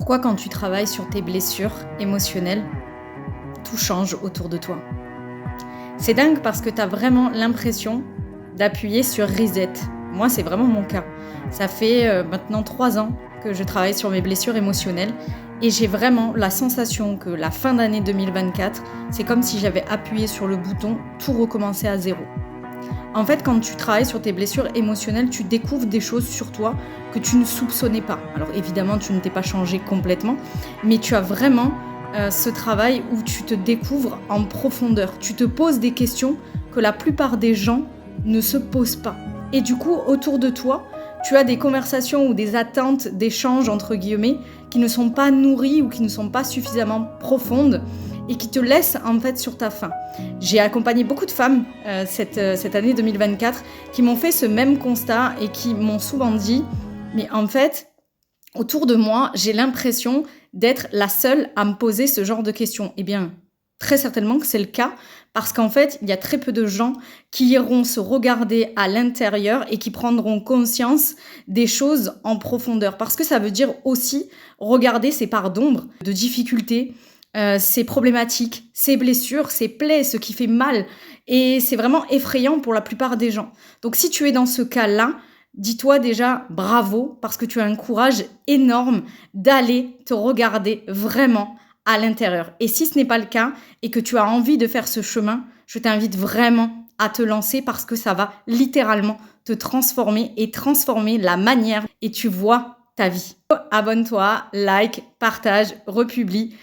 Pourquoi quand tu travailles sur tes blessures émotionnelles, tout change autour de toi? C'est dingue parce que tu as vraiment l'impression d'appuyer sur reset. Moi, c'est vraiment mon cas. Ça fait maintenant 3 ans que je travaille sur mes blessures émotionnelles et j'ai vraiment la sensation que la fin d'année 2024, c'est comme si j'avais appuyé sur le bouton tout recommencer à zéro. En fait, quand tu travailles sur tes blessures émotionnelles, tu découvres des choses sur toi que tu ne soupçonnais pas. Alors évidemment, tu ne t'es pas changé complètement, mais tu as vraiment ce travail où tu te découvres en profondeur. Tu te poses des questions que la plupart des gens ne se posent pas. Et du coup, autour de toi, tu as des conversations ou des attentes d'échanges, entre guillemets, qui ne sont pas nourries ou qui ne sont pas suffisamment profondes et qui te laissent en fait sur ta faim. J'ai accompagné beaucoup de femmes cette année 2024 qui m'ont fait ce même constat et qui m'ont souvent dit « mais en fait, autour de moi, j'ai l'impression d'être la seule à me poser ce genre de questions. » Eh bien, très certainement que c'est le cas, parce qu'en fait, il y a très peu de gens qui iront se regarder à l'intérieur et qui prendront conscience des choses en profondeur. Parce que ça veut dire aussi regarder ces parts d'ombre, de difficultés, ces problématiques, ces blessures, ces plaies, ce qui fait mal. Et c'est vraiment effrayant pour la plupart des gens. Donc si tu es dans ce cas-là, dis-toi déjà bravo parce que tu as un courage énorme d'aller te regarder vraiment à l'intérieur. Et si ce n'est pas le cas et que tu as envie de faire ce chemin, je t'invite vraiment à te lancer parce que ça va littéralement te transformer et transformer la manière et tu vois ta vie. Abonne-toi, like, partage, republie.